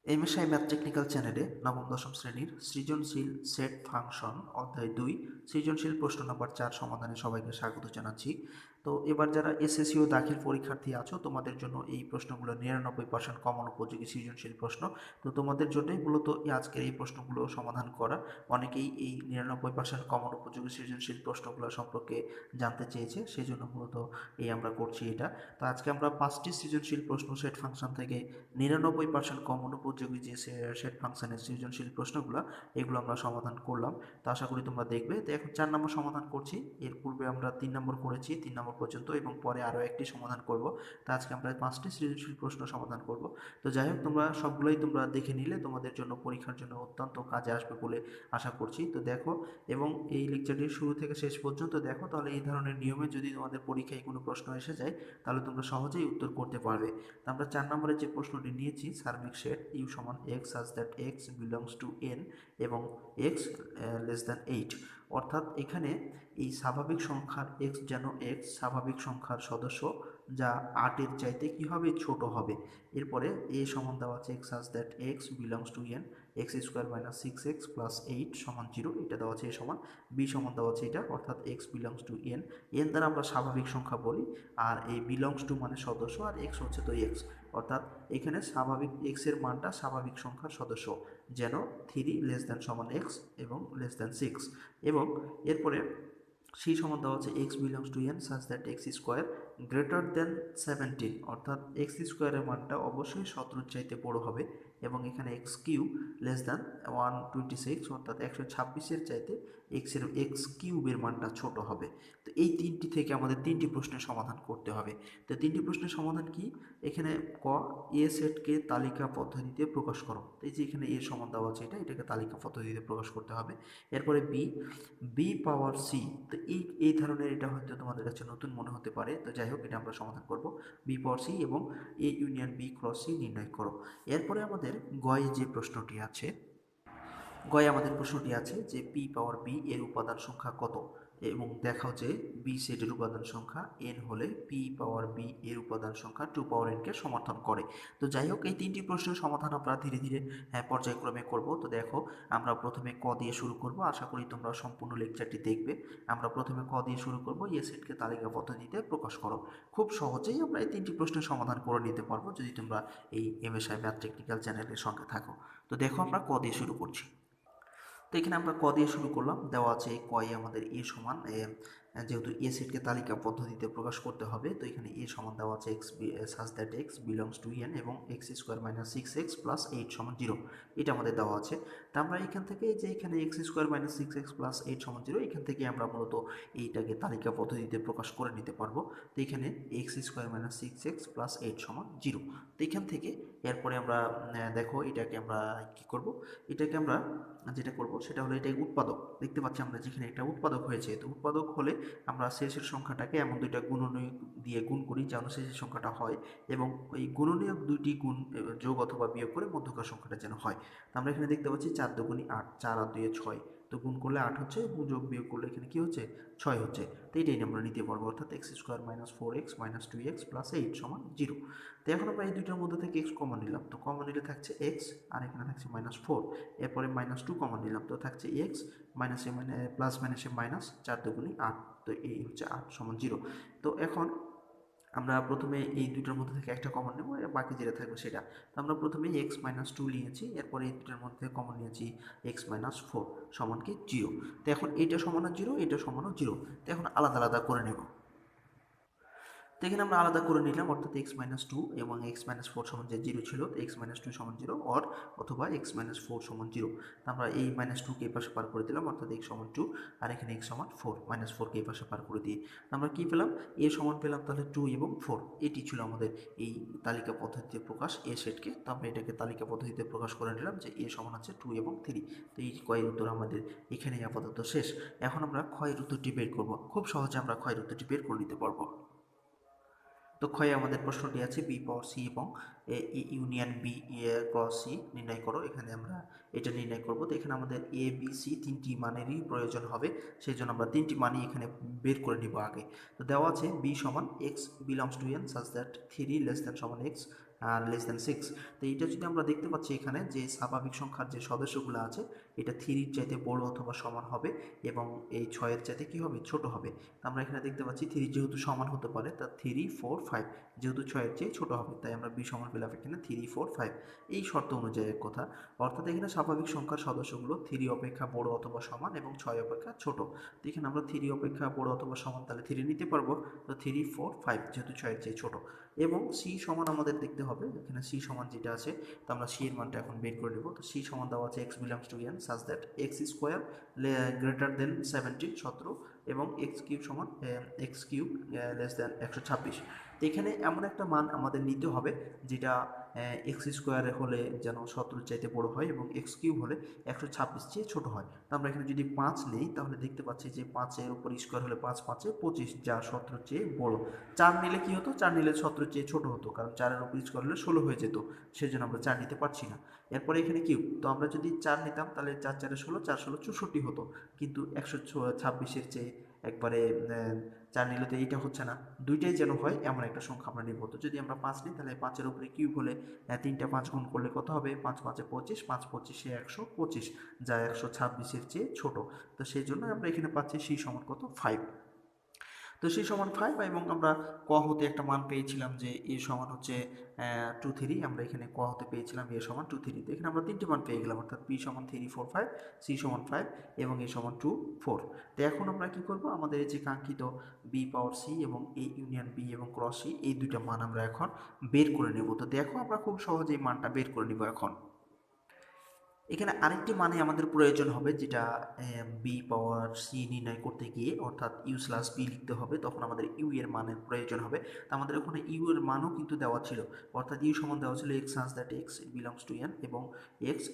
MSI math technical চ্যানেলে নবম দশম শ্রেণীর সৃজনশীল সেট ফাংশন অধ্যায় 2 সৃজনশীল প্রশ্ন নম্বর 4 সমাধানে সবাইকে স্বাগত জানাচ্ছি। তো এবার যারা এসএসসি ও দাখিল পরীক্ষার্থী আছো তোমাদের জন্য এই প্রশ্নগুলো 99% কমন উপযোগী সৃজনশীল প্রশ্ন। তো তোমাদের জন্যই মূলত আজকের এই প্রশ্নগুলো সমাধান করা। অনেকেই এই 99% কমন উপযোগী সৃজনশীল প্রশ্নগুলো সম্পর্কে জানতে চেয়েছে, সেই জন্য মূলত আমরা করছি এটা। তো আজকে আমরা 5টি সৃজনশীল প্রশ্ন সেট ফাংশন থেকে 99% কমন উপযোগী যে সেট ফাংশনের সৃজনশীল প্রশ্নগুলো এগুলো আমরা সমাধান করলাম। তো আশা করি তোমরা দেখবে। তো এখন 4 নম্বর সমাধান করছি। এর পূর্বে আমরা 3 নম্বর করেছি, 3 নম্বর পর্যন্ত, এবং পরে আরও একটি সমাধান করব। তো আজকে আমরা 5টি সৃজনশীল প্রশ্ন সমাধান করব। তো যাই হোক, তোমরা সবগুলোই তোমরা দেখে নিলে তোমাদের জন্য পরীক্ষার জন্য অত্যন্ত কাজে আসবে বলে আশা করছি। তো দেখো, এবং এই লেকচারটির শুরু থেকে শেষ পর্যন্ত দেখো, তাহলে এই ধরনের নিয়মে যদি তোমাদের পরীক্ষায় কোনো প্রশ্ন এসে যায় তাহলে তোমরা সহজেই উত্তর করতে পারবে। তো আমরা 4 নম্বরের যে প্রশ্নটি নিয়েছি, সার্বিক সেট ইউ সমান x such that x belongs to N এবং এক্স লেস দ্যান 8, অর্থাৎ এখানে এই স্বাভাবিক সংখ্যার এক্স যেন এক্স স্বাভাবিক সংখ্যার সদস্য যা 8-এর চাইতে কী হবে, ছোট হবে। এরপরে এ সমান দেওয়া আছে x such that x belongs to N x square minus 6x plus 8 সমান 0, এটা দেওয়া আছে এ সমান। বি সমান দেওয়া আছে এটা, অর্থাৎ x belongs to N, N দ্বারা আমরা স্বাভাবিক সংখ্যা বলি, আর এই বিলংস টু মানে সদস্য, আর এক্স হচ্ছে তো এক্স, অর্থাৎ এখানে স্বাভাবিক এক্সের মানটা স্বাভাবিক সংখ্যার সদস্য যেন 3 লেস দ্যান সমান এক্স এবং লেস দ্যান 6। এবং এরপরে সেই সমান দেওয়া হচ্ছে x belongs to N such that x square greater than 17, অর্থাৎ এক্স স্কোয়ারের মানটা অবশ্যই 17 চাইতে বড় হবে, এবং এখানে এক্স কিউ লেস দ্যান 126, অর্থাৎ 126-এর চাইতে এক্স কিউবের মানটা ছোট হবে। তো এই তিনটি থেকে আমাদের 3টি প্রশ্নের সমাধান করতে হবে। তো 3টি প্রশ্নের সমাধান কি? এখানে ক, এ সেটকে তালিকা পদ্ধতিতে প্রকাশ করো। তো এই যে এখানে এর সমান দেওয়া আছে এটাকে তালিকা পদ্ধতিতে প্রকাশ করতে হবে। এরপরে বি পাওয়ার সি, তো এই ধরনের এটা হয়তো তোমাদের কাছে নতুন মনে হতে পারে। তো যাই হোক, এটা আমরা সমাধান করব। বি পাওয়ার সি এবং A union B cross C নির্ণয় করো। এরপরে আমাদের গয়ে যে প্রশ্নটি আছে, আমাদের প্রশ্নটি আছে যে পি পাওয়ার বি এর উপাদান সংখ্যা কত, এবং দেখাও যে বি সেটের উপাদান সংখ্যা এন হলে পি পাওয়ার বি এর উপাদান সংখ্যা 2 পাওয়ার এনকে সমর্থন করে। তো যাই হোক, এই 3টি প্রশ্নের সমাধান আমরা ধীরে ধীরে পর্যায়ক্রমে করব। তো দেখো, আমরা প্রথমে ক দিয়ে শুরু করব। আশা করি তোমরা সম্পূর্ণ লেকচারটি দেখবে। আমরা প্রথমে ক দিয়ে শুরু করব, এ সেটকে তালিকা পদ্ধতিতে প্রকাশ করো। খুব সহজেই আমরা এই 3টি প্রশ্নের সমাধান করে নিতে পারবো যদি তোমরা এই এমএসআই ম্যাথ টেকনিক্যাল চ্যানেলের সঙ্গে থাকো। তো দেখো, আমরা ক দিয়ে শুরু করছি। তো এখানে আমরা ক দিয়ে শুরু করলাম। দেওয়া আছে কয়ে আমাদের এ সমান, যেহেতু এ সেটকে তালিকা পদ্ধতিতে প্রকাশ করতে হবে, তো এখানে এ সমান দেওয়া আছে x such that x belongs to N এবং x square minus 6x plus 8 সমান 0, এটা আমাদের দেওয়া আছে। তা আমরা এখান থেকে যে এখানে x square minus 6x plus 8 সমান 0, এখান থেকে আমরা মূলত এইটাকে তালিকা পদ্ধতিতে প্রকাশ করে নিতে পারবো। তো এখানে x square minus 6x plus 8 সমান 0। তো এখান থেকে এরপরে আমরা দেখো এটাকে আমরা কি করব, এটাকে আমরা যেটা করব সেটা হলো এটাই উৎপাদক। দেখতে পাচ্ছি আমরা যেখানে একটা উৎপাদক হয়েছে, তো উৎপাদক হলে আমরা শেষের সংখ্যাটাকে এমন দুইটা গুণনীয়ক দিয়ে গুণ করি যেন শেষের সংখ্যাটা হয়, এবং ওই গুণনীয়ক দুইটি গুণ যোগ অথবা বিয়োগ করে মধ্যকার সংখ্যাটা যেন হয়। তো আমরা এখানে দেখতে পাচ্ছি 4 দুগুণী 8, 4 আর 2 6, তো গুণ করলে 8 হচ্ছে, যোগ বিয়োগ করলে এখানে কি হচ্ছে, 6 হচ্ছে। তো এইটাই আমরা নিতে পারবো, অর্থাৎ x square minus 4x minus 2x plus 8 সমান 0। তো এখন আমরা এই দুইটার মধ্যে থেকে এক্স কমন নিলাম, তো কমন নিলে থাকছে এক্স, আর এখানে থাকছে -4। এরপরে -2 কমন নিলাম, তো থাকছে এক্স, মাইনাসে মানে প্লাস মাইনাসে মাইনাস, 4 দুগুণী 8, তো এই হচ্ছে 8 সমান 0। তো এখন আমরা প্রথমে এই দুটোর মধ্যে থেকে একটা কমন নেব, বাকি যেটা থাকবে সেটা। তো আমরা প্রথমে x-2 নিয়েছি, এরপরে এই দুটোর মধ্যে কমন নিয়েছি x-4 সমান কি 0। তো এখন এটা সমান 0, এটা সমানও 0। তো এখন আলাদা আলাদা করে নেব। তো এখানে আমরা আলাদা করে নিলাম, অর্থাৎ x-2 এবং x-4 সমান যে 0 ছিল, x-2 সমান 0 অথবা x-4 সমান 0। আমরা এই -2কে এই পাশে পার করে দিলাম, অর্থাৎ x সমান 2, আর এখানে x সমান 4, -4কে এই পাশে পার করে দিয়ে আমরা কি পেলাম, a সমান পেলাম তাহলে 2 এবং 4। এটি ছিল আমাদের এই তালিকা পদ্ধতিতে প্রকাশ এ সেটকে। তো আমরা এটাকে তালিকা পদ্ধতিতে প্রকাশ করে নিলাম যে a সমান আছে 2 এবং 3। তো এই কয়ের উত্তর আমাদের এখানেই আপাতত শেষ। এখন আমরা ক্ষয়ের উত্তরটি বের করব। খুব সহজে আমরা ক্ষয়ের উত্তরটি বের করে নিতে পারবো। তো ক্ষয়ে আমাদের প্রশ্নটি আছে বি পাওয়ার সি এবং ইউনিয়ন বি ক্রস সি নির্ণয় করো। এখানে আমরা এটা নির্ণয় করব। তো এখানে আমাদের এ বি সি 3টি মানেরই প্রয়োজন হবে, সেই জন্য আমরা 3টি মানই এখানে বের করে নিব আগে। তো দেওয়া আছে বি সমান x belongs to N such that 3 less than সমান এক্স আর লেস দ্যান 6। তো এইটা যদি আমরা দেখতে পাচ্ছি এখানে যে স্বাভাবিক সংখ্যার যে সদস্যগুলো আছে এটা 3-র চাইতে বড় অথবা সমান হবে এবং এই 6-এর চাইতে কী হবে, ছোট হবে। তো আমরা এখানে দেখতে পাচ্ছি 3 যেহেতু সমান হতে পারে তা 3, 4, 5 যেহেতু 6-এর চেয়ে ছোট হবে, তাই আমরা বি সমান পেলাম এখানে 3, 4, 5 এই শর্ত অনুযায়ী এক কথা। অর্থাৎ এখানে স্বাভাবিক সংখ্যার সদস্যগুলো 3 অপেক্ষা বড় অথবা সমান এবং 6 অপেক্ষা ছোট। তো এখানে আমরা 3 অপেক্ষা বড় অথবা সমান তাহলে 3 নিতে পারবো। তো 3, 4, 5 যেহেতু 6-এর চেয়ে ছোট এবং সি সমান আমাদের দেখতে হবে এখানে সি সমান যেটা আছে, তো আমরা সি এর মানটা এখন বের করে নেব। তো সি সমান দেওয়া আছে x belongs to N such that x square greater than 17 17 এবং এক্স কিউব সমান এক্স কিউব লেস দেন 126। তো এখানে এমন একটা মান আমাদের নিতে হবে যেটা এক্স স্কোয়ারে হলে যেন 17 চাইতে বড় হয় এবং এক্স কিউব হলে 126 চেয়ে ছোট হয়। তো আমরা এখানে যদি 5 নেই তাহলে দেখতে পাচ্ছি যে 5-এর উপর স্কোয়ার হলে 5 5-এ 25 যা 17 চেয়ে বড়। 4 নিলে কি হতো, 4 নিলে 17 চেয়ে ছোট হতো, কারণ 4-এর উপর স্কোয়ার হলে 16 হয়ে যেত, সেজন্য আমরা 4 নিতে পারছি না। এরপরে এখানে কিউব, তো আমরা যদি 4 নিতাম তাহলে 4 4-এ 16, 4 16 64 হতো, কিন্তু 126-এর চেয়ে একবারে 4 নিলে তো এইটা হচ্ছে না, দুইটাই যেন হয় এমন একটা সংখ্যা আমরা নিব। তো যদি আমরা 5 নিই তাহলে 5-এর উপরে কিউব হলে 3টা 5 গুণ করলে কত হবে, 5 5-এ 25, 5 25-এ 125 যা 126-এর চেয়ে ছোট। তো সেই জন্য আমরা এখানে পাচ্ছি সি সমান কত, 5। তো সি সমান 5 এবং আমরা ক হতে একটা মান পেয়েছিলাম যে এ সমান হচ্ছে 2 3, আমরা এখানে ক হতে পেয়েছিলাম এ সমান 2 3। তো এখানে আমরা তিনটি মান পেয়ে গেলাম, অর্থাৎ পি সমান 3 4 5, সি সমান 5 এবং এ সমান 2 4। তো এখন আমরা কি করব, আমাদের এই যে কাঙ্ক্ষিত বি পাওয়ার সি এবং এ ইউনিয়ন বি এবং ক্রস সি এই দুইটা মান আমরা এখন বের করে নেব। তো দেখো আমরা খুব সহজেই মানটা বের করে নিব। এখন এখানে আরেকটি মানে আমাদের প্রয়োজন হবে যেটা বি পাওয়ার সি নির্ণয় করতে গিয়ে, অর্থাৎ ইউ স্ল্যাশ বি লিখতে হবে, তখন আমাদের ইউ এর মানের প্রয়োজন হবে। তো আমাদের ওখানে ইউ এর মানও কিন্তু দেওয়া ছিল, অর্থাৎ ইউ সমান দেওয়া ছিল x such that x belongs to N এবং এক্স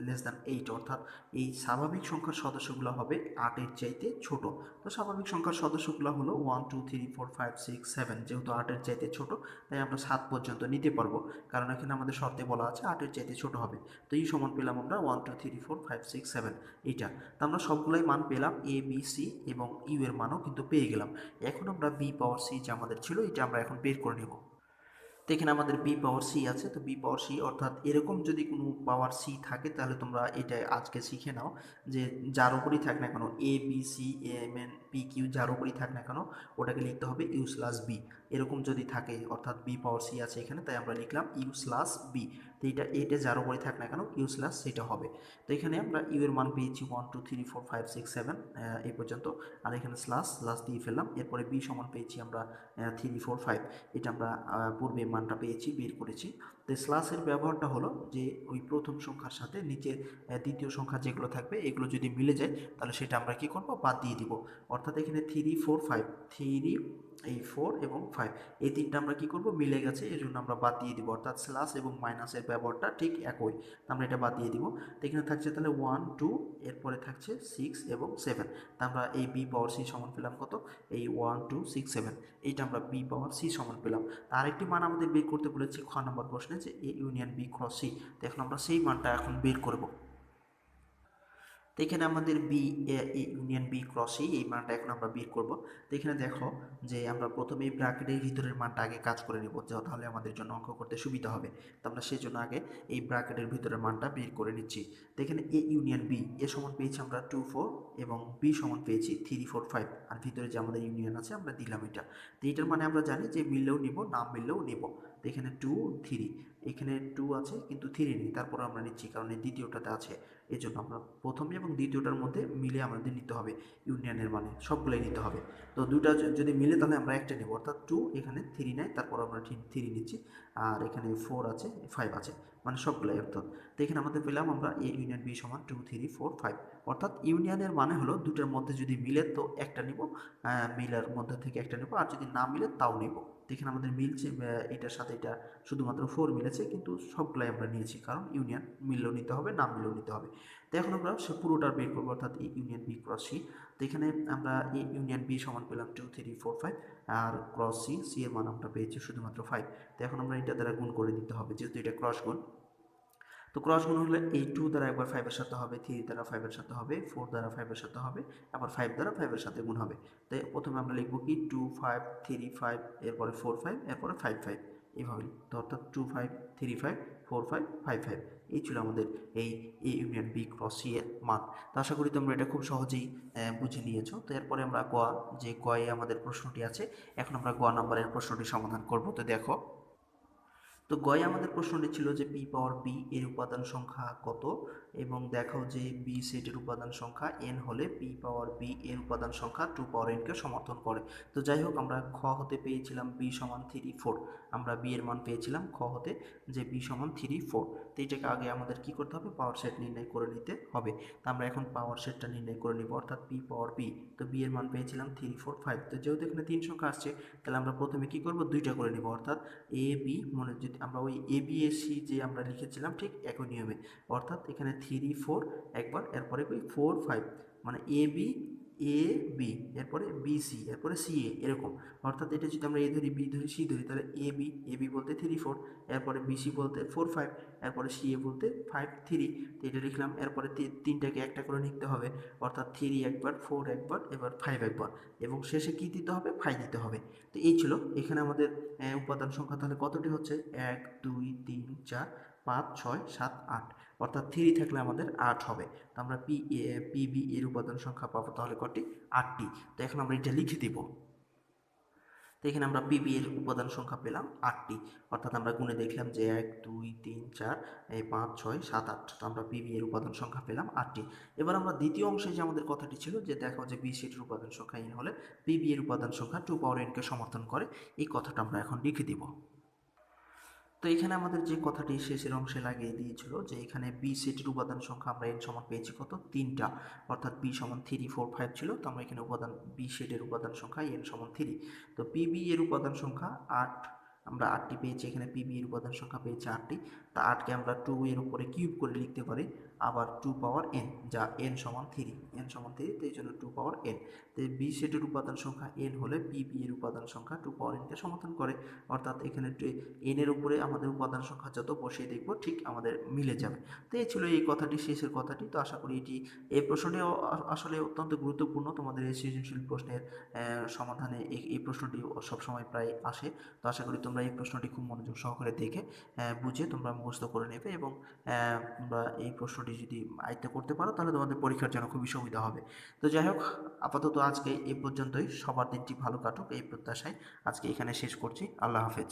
লেস দ্যান 8, অর্থাৎ এই স্বাভাবিক সংখ্যার সদস্যগুলো হবে 8-এর চাইতে ছোট। তো স্বাভাবিক সংখ্যার সদস্যগুলো হলো 1 2 3 4 5 6 7, যেহেতু 8-এর চাইতে ছোট তাই আমরা 7 পর্যন্ত নিতে পারবো, কারণ এখানে আমাদের শর্তে বলা আছে 8-এর চাইতে ছোট হবে। তো এই সমান পেলাম আমরা 1 2 3 4 5 6 7 এইটা। তো আমরা সবগুলাই মান পেলাম, এ বি সি এবং ইউ এর মানও কিন্তু পেয়ে গেলাম। এখন আমরা বি পাওয়ার সি যে আমাদের ছিল এটা আমরা এখন বের করে নেব। তো এখানে আমাদের বি পাওয়ার সি আছে, তো বি পাওয়ার সি অর্থাৎ এরকম যদি কোনো পাওয়ার সি থাকে তাহলে তোমরা এটা আজকে শিখে নাও যে যার উপরই থাক না কেন, A B C M N P Q যার উপরই থাক না কেন ওটাকে লিখতে হবে ইউ স্ল্যাশ বি। এরকম যদি থাকে অর্থাৎ বি পাওয়ার সি আছে এখানে, তাই আমরা লিখলাম ইউ স্ল্যাশ বি। তো এটা যার উপরই থাক না কেন ইউ স্ল্যাশ সেটা হবে। তো এখানে আমরা ইউ এর মান পেয়েছি 1 2 3 4 5 6 7 এই পর্যন্ত, আর এখানে স্ল্যাশ স্ল্যাশ দিয়ে ফেললাম। এরপরে বি সমান পেয়েছি আমরা 3 4 5, এটা আমরা পূর্বে মানটা পেয়েছি বের করেছি। তো স্ল্যাশের ব্যবহারটা হলো যে ওই প্রথম সংখ্যার সাথে নিচের দ্বিতীয় সংখ্যা যেগুলো থাকবে এগুলো যদি মিলে যায় তাহলে সেটা আমরা কি করব, বাদ দিয়ে দিব। অর্থাৎ এখানে 3 4 5, 3 এই 4 এবং 5 এই তিনটা আমরা কি করব, মিলে গেছে এই জন্য আমরা বাদ দিয়ে দিব, অর্থাৎ স্ল্যাশ এবং মাইনাসের ব্যবহারটা ঠিক একই, আমরা এটা বাদ দিয়ে দিব। তো এখানে থাকছে তাহলে 1 2, এরপরে থাকছে 6 এবং 7। তা আমরা এই বি পাওয়ার সি সমান পেলাম কত, এই 1 2 6 7, এইটা আমরা বি পাওয়ার সি সমান পেলাম। আরেকটি মান আমাদের বের করতে বলেছি খ নম্বর প্রশ্নে যে A union B cross C. তো এখন আমরা সেই মানটা এখন বের করব। তো এখানে আমাদের B union B cross C এই মানটা এখন আমরা বের করব। তো এখানে দেখো যে আমরা প্রথমে ব্র্যাকেটের ভিতরের মানটা আগে কাজ করে নেব, তাহলে আমাদের জন্য অঙ্ক করতে সুবিধা হবে। তো আমরা সেই জন্য আগে এই ব্র্যাকেটের ভিতরের মানটা বের করে নিচ্ছি। তো এখানে এ ইউনিয়ন বি এ সমান পেয়েছি আমরা 2 4 এবং বি সমান পেয়েছি 3 4 5, আর ভিতরে যে আমাদের ইউনিয়ন আছে আমরা দিলাম এটা। তো এটার মানে আমরা জানি যে মিললেও নিব না মিললেও নিব। তো এখানে 2 3, এখানে 2 আছে কিন্তু 3 নেই, তারপর আমরা নিচ্ছি কারণ এই দ্বিতীয়টাতে আছে, এই জন্য আমরা প্রথমে এবং দ্বিতীয়টার মধ্যে মিলে আমাদের নিতে হবে ইউনিয়নের মানে সবগুলোই নিতে হবে। তো দুটা যদি মিলে তাহলে আমরা একটা নেব, অর্থাৎ 2 এখানে 3 নেয়, তারপর আমরা 3 নিচ্ছি, আর এখানে 4 আছে 5 আছে মানে সবগুলাই অর্থাৎ। তো এখানে আমাদের পেলাম আমরা এ ইউনিয়ন বি সমান 2 3 4 5, অর্থাৎ ইউনিয়নের মানে হলো দুটার মধ্যে যদি মিলে তো একটা নিব, মিলার মধ্যে থেকে একটা নেব, আর যদি না মিলে তাও নেব। এখানে আমাদের মিলছে এটার সাথে এটা শুধুমাত্র 4 মিলেছে, কিন্তু সবগুলাই আমরা নিয়েছি কারণ ইউনিয়ন মিললেও নিতে হবে না মিললেও নিতে হবে। তো এখন আমরা সে পুরোটা বের করবো, অর্থাৎ A union B cross C. তো এখানে আমরা এ ইউনিয়ন বি সমান পেলাম 2 3 4 5, আর ক্রস সি সি এর মান আমরা পেয়েছি শুধুমাত্র 5। তো এখন আমরা এটা দ্বারা গুণ করে দিতে হবে যেহেতু এটা ক্রস গুণ। তো ক্রস গুণ হলে এই 2 দ্বারা একবার 5 এর সাথে হবে, 3 দ্বারা 5 এর সাথে হবে, 4 দ্বারা 5 এর সাথে হবে, আবার 5 দ্বারা 5 এর সাথে গুণ হবে। তো প্রথমে আমরা লিখব কি 2 5 3 5, এরপরে 4 5, এরপরে 5 5, এভাবে, তো অর্থাৎ 2 5 3 5 4 5 5 5, এই ছিল আমাদের এই A union B cross C এর মান। তো আশা করি তোমরা এটা খুব সহজেই বুঝে নিয়েছো। তো এরপরে আমরা যে গয়ে আমাদের প্রশ্নটি আছে, এখন আমরা নাম্বারের প্রশ্নটি সমাধান করব। তো দেখো, তো গয়ে আমাদের প্রশ্নটি ছিল যে পি পাওয়ার বি এর উপাদান সংখ্যা কত, এবং দেখাও যে বি সেটের উপাদান সংখ্যা এন হলে পি পাওয়ার বি এর উপাদান সংখ্যা 2 পাওয়ার এনকে সমর্থন করে। তো যাই হোক, আমরা খ হতে পেয়েছিলাম বি সমান 3 4, আমরা বি এর মান পেয়েছিলাম খ হতে যে বি সমান 3 4। তো এইটাকে আগে আমাদের কি করতে হবে, পাওয়ার সেট নির্ণয় করে নিতে হবে। তো আমরা এখন পাওয়ার সেটটা নির্ণয় করে নিব, অর্থাৎ পি পাওয়ার বি। তো বি এর মান পেয়েছিলাম 3 4 5। তো যেহেতু এখানে 3 সংখ্যা আসছে, তাহলে আমরা প্রথমে কি করব, দুইটা করে নিব, অর্থাৎ এ বি, মনে যদি আমরা ওই এ বি এ সি যে আমরা লিখেছিলাম ঠিক একই নিয়মে, অর্থাৎ এখানে 3 4 একবার, এরপরে ওই 4 5, মানে এ বি এ বি, এরপরে বি সি, এরপরে সি এ, এরকম। অর্থাৎ এটা যদি আমরা এ ধরি, বি ধরি, সি ধরি, তাহলে এ বি বলতে 3 4, এরপরে বি সি বলতে 4 5, এরপরে সি এ বলতে 5 3। তো এটা লিখলাম, এরপরে তিনটাকে একটা করে লিখতে হবে, অর্থাৎ 3 একবার, 4 একবার, এবার 5 একবার, এবং শেষে কি দিতে হবে, 5 দিতে হবে। তো এই ছিল এখানে আমাদের উপাদান সংখ্যা। তাহলে কতটি হচ্ছে, 1 2 3 4 5 6 7 8, অর্থাৎ 3 থাকলে আমাদের 8 হবে। তো আমরা পি বি এর উপাদান সংখ্যা পাবো তাহলে কটি, 8টি। তো এখন আমরা এটা লিখে দিব। তো এখানে আমরা পিবি এর উপাদান সংখ্যা পেলাম 8টি, অর্থাৎ আমরা গুণে দেখলাম যে 1 2 3 4 5 6 7 8। তো আমরা পিবি এর উপাদান সংখ্যা পেলাম 8টি। এবার আমরা দ্বিতীয় অংশে যে আমাদের কথাটি ছিল যে দেখো যে বি সেটের উপাদান সংখ্যা n হলে পিবি এর উপাদান সংখ্যা 2 পাওয়ার n কে সমর্থন করে, এই কথাটা আমরা এখন লিখে দিব। তো এখানে আমাদের যে কথাটি শেষের অংশে লাগিয়ে দিয়েছিল যে এখানে বি সেটের উপাদান সংখ্যা আমরা এন সমান পেয়েছি কত, 3টা, অর্থাৎ বি সমান 3 4 5 ছিল। তো আমরা এখানে বি সেটের উপাদান সংখ্যা এন সমান 3। তো পিবি এর উপাদান সংখ্যা 8, আমরা 8টি পেয়েছি। এখানে পিবি এর উপাদান সংখ্যা পেয়েছি 8টি। তা 8কে আমরা 2 এর উপরে কিউব করে লিখতে পারি, আবার 2 পাওয়ার n, যা n সমান 3, n সমান 3, তো এই জন্য 2 পাওয়ার n। তো বি সেটের উপাদান সংখ্যা n হলে পিবি এর উপাদান সংখ্যা 2 পাওয়ার n কে সমর্থন করে, অর্থাৎ এখানে n এর উপরে আমাদের উপাদান সংখ্যা যত বসিয়ে দেখব ঠিক আমাদের মিলে যাবে। তো এই ছিল এই কথাটি, শেষের কথাটি। তো আশা করি এই প্রশ্নটি আসলে অত্যন্ত গুরুত্বপূর্ণ তোমাদের এই সৃজনশীল প্রশ্নের সমাধানে। এই প্রশ্নটি সবসময় প্রায় আসে। তো আশা করি তোমরা এই প্রশ্নটি খুব মনোযোগ সহকারে দেখে বুঝে তোমরা মুখস্থ করে নেবে, এবং তোমরা এই প্রশ্নটি যদি আয়ত্ত করতে পারো তাহলে তোমাদের পরীক্ষার জন্য খুবই সুবিধা হবে। তো যাই হোক, আপাতত আজকে এই পর্যন্তই। সবার দিনটি ভালো কাটুক এই প্রত্যাশায় আজকে এখানে শেষ করছি। আল্লাহ হাফেজ।